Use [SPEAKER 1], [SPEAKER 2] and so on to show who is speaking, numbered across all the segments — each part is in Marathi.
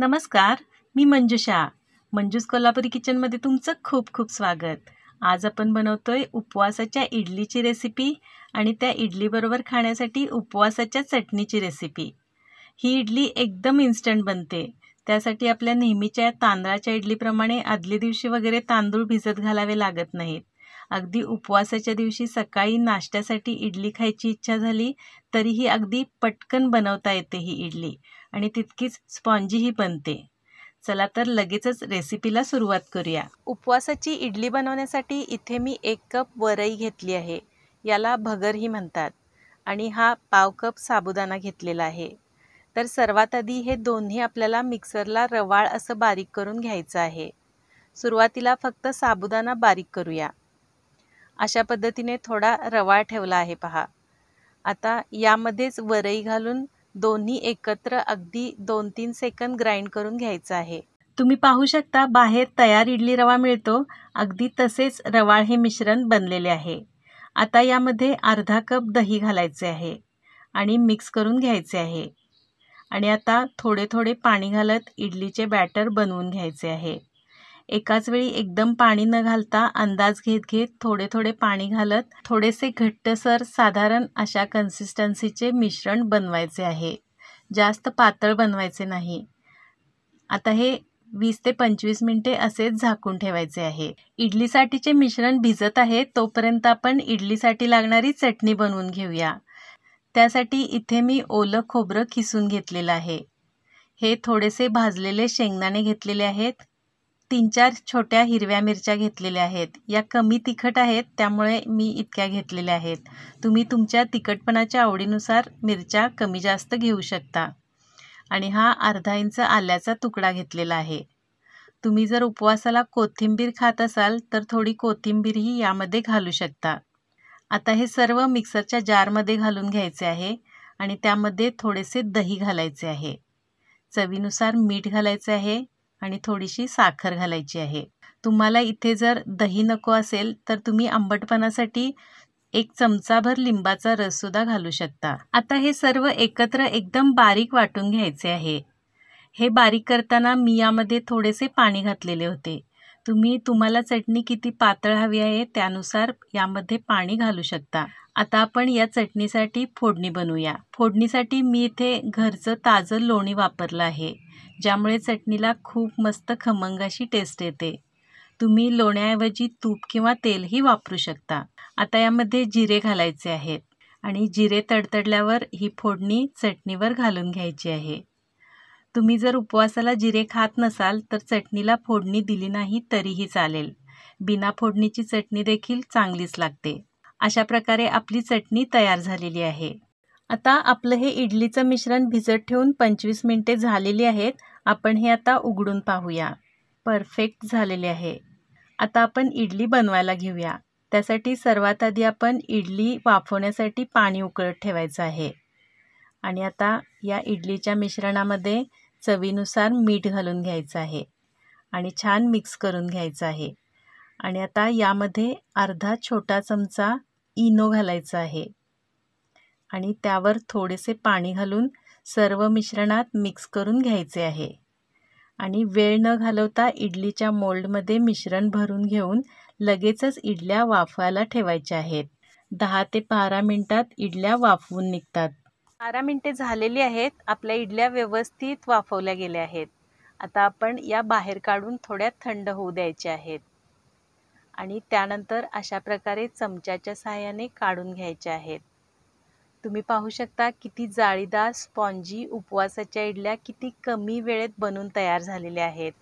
[SPEAKER 1] नमस्कार, मी मंजुषा. मंजूस कोल्हापुरी किचनमध्ये तुमचं खूप खूप स्वागत. आज आपण बनवतोय उपवासाच्या इडलीची रेसिपी आणि त्या इडलीबरोबर खाण्यासाठी उपवासाच्या चटणीची रेसिपी. ही इडली एकदम इन्स्टंट बनते. त्यासाठी आपल्या नेहमीच्या तांदळाच्या इडलीप्रमाणे आदल्या दिवशी वगैरे तांदूळ भिजत घालावे लागत नाहीत. अगदी उपवासाच्या दिवशी सकाळी नाश्त्यासाठी इडली खायची इच्छा झाली तरीही अगदी पटकन बनवता येते ही इडली आणि तितकीच स्पॉन्जीही बनते. चला तर लगेचच रेसिपीला सुरुवात करूया. उपवासाची इडली बनवण्यासाठी इथे मी 1 कप वरई घेतली आहे. याला भगरही म्हणतात. आणि हा पाव कप साबुदाणा घेतलेला आहे. तर सर्वात आधी हे दोन्ही आपल्याला मिक्सरला रवाळ असं बारीक करून घ्यायचं आहे. सुरुवातीला फक्त साबुदाणा बारीक करूया. अशा पद्धतीने थोडा रवाळ ठेवला आहे पहा. आता यामध्येच वरई घालून दोन्ही एकत्र अगदी 2-3 सेकंद ग्राइंड करून घ्यायचं आहे. तुम्ही पाहू शकता बाहेर तयार इडली रवा मिळतो, अगदी तसेच रवाळ हे मिश्रण बनलेले आहे. आता यामध्ये अर्धा कप दही घालायचे आहे आणि मिक्स करून घ्यायचे आहे. आणि आता थोडे थोडे पाणी घालत इडलीचे बॅटर बनवून घ्यायचे आहे. एकाच वेळी एकदम पाणी न घालता अंदाज घेत घेत थोडे थोडे पाणी घालत थोडेसे घट्टसर साधारण अशा कन्सिस्टन्सीचे मिश्रण बनवायचे आहे. जास्त पातळ बनवायचे नाही. आता हे 20 ते 25 मिनिटे असेच झाकून ठेवायचे आहे. इडलीसाठीचे मिश्रण भिजत आहे तोपर्यंत आपण इडलीसाठी लागणारी चटणी बनवून घेऊया. त्यासाठी इथे मी ओलं खोबरं खिसून घेतलेलं आहे. हे थोडेसे भाजलेले शेंगदाणे घेतलेले आहेत. 3-4 छोट्या हिरव्या मिरच्या घेतलेल्या आहेत. या कमी तिखट आहेत त्यामुळे मी इतक्या घेतलेल्या आहेत. तुम्ही तुमच्या तिखटपणाच्या आवडीनुसार मिरच्या कमी जास्त घेऊ शकता. आणि हा अर्धा इंच आल्याचा तुकडा घेतलेला आहे. तुम्ही जर उपवासाला कोथिंबीर खात असाल तर थोडी कोथिंबीरही यामध्ये घालू शकता. आता हे सर्व मिक्सरच्या जारमध्ये घालून घ्यायचे आहे आणि त्यामध्ये थोडेसे दही घालायचे आहे. चवीनुसार मीठ घालायचे आहे आणि थोडीशी साखर घालायची आहे. तुम्हाला इथे जर दही नको असेल तर तुम्ही आंबटपणासाठी 1 चमचाभर लिंबाचा रससुद्धा घालू शकता. आता हे सर्व एकत्र एकदम बारीक वाटून घ्यायचे आहे. हे बारीक करताना मी यामध्ये थोडेसे पाणी घातलेले होते. तुम्हाला चटणी किती पातळ हवी आहे त्यानुसार यामध्ये पाणी घालू शकता. आता आपण या चटणीसाठी फोडणी बनवूया. फोडणीसाठी मी इथे घरचं ताजं लोणी वापरलं आहे, ज्यामुळे चटणीला खूप मस्त खमंग अशी टेस्ट येते. तुम्ही लोण्याऐवजी तूप किंवा तेलही वापरू शकता. आता यामध्ये जिरे घालायचे आहेत आणि जिरे तडतडल्यावर ही फोडणी चटणीवर घालून घ्यायची आहे. तुम्ही जर उपवासाला जिरे खात नसाल तर चटणीला फोडणी दिली नाही तरीही चालेल. बिना फोडणीची चटणी देखील चांगलीच लागते. अशा प्रकारे आपली चटणी तयार झालेली आहे. आता आपलं हे इडलीचं मिश्रण भिजत ठेवून 25 मिनिटे झालेली आहेत. आपण हे आता उघडून पाहूया. परफेक्ट झालेले आहे. आता आपण इडली बनवायला घेऊया. त्यासाठी सर्वात आधी आपण इडली वाफवण्यासाठी पाणी उकळत ठेवायचं आहे. आणि आता या इडलीच्या मिश्रणामध्ये चवीनुसार मीठ घालून घ्यायचं आहे आणि छान मिक्स करून घ्यायचं आहे. आणि आता यामध्ये अर्धा छोटा चमचा इनो घालायचा आहे आणि त्यावर थोडेसे पाणी घालून सर्व मिश्रणात मिक्स करून घ्यायचे आहे. आणि वेळ न घालवता इडलीच्या मोल्डमध्ये मिश्रण भरून घेऊन लगेचच इडल्या वाफवायला ठेवायच्या आहेत. 10 ते 12 मिनिटात इडल्या वाफवून निघतात. 12 मिनिटे झालेली आहेत. आपल्या इडल्या व्यवस्थित वाफवल्या गेल्या आहेत. आता आपण या बाहेर काढून थोड्या थंड होऊ द्यायच्या आहेत आणि त्यानंतर अशा प्रकारे चमच्याच्या सहाय्याने काढून घ्यायच्या आहेत. तुम्ही पाहू शकता किती जाळीदार स्पॉन्जी उपवासाच्या इडल्या किती कमी वेळेत बनून तयार झालेल्या आहेत.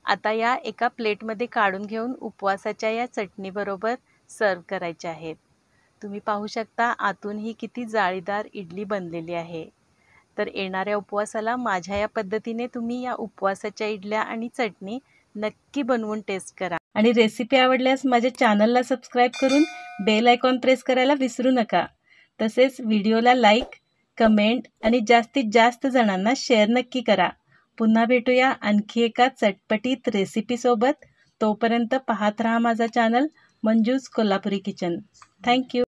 [SPEAKER 1] आता या एका प्लेटमध्ये काढून घेऊन उपवासाच्या या चटणीबरोबर सर्व करायच्या आहेत. तुम्ही पाहू शकता आतूनही किती जाळीदार इडली बनलेली आहे. तर येणाऱ्या उपवासाला माझ्या या पद्धतीने तुम्ही या उपवासाच्या इडल्या आणि चटणी नक्की बनवून टेस्ट करा. आणि रेसिपी आवडल्यास माझ्या चॅनलला सबस्क्राईब करून बेल आयकॉन प्रेस करायला विसरू नका. तसेच व्हिडिओला लाईक, कमेंट आणि जास्तीत जास्त जणांना शेअर नक्की करा. पुन्हा भेटूया आणखी एका चटपटीत रेसिपीसोबत. तोपर्यंत पाहत राहा माझा channel Manju's Kolhapuri kitchen. Thank you.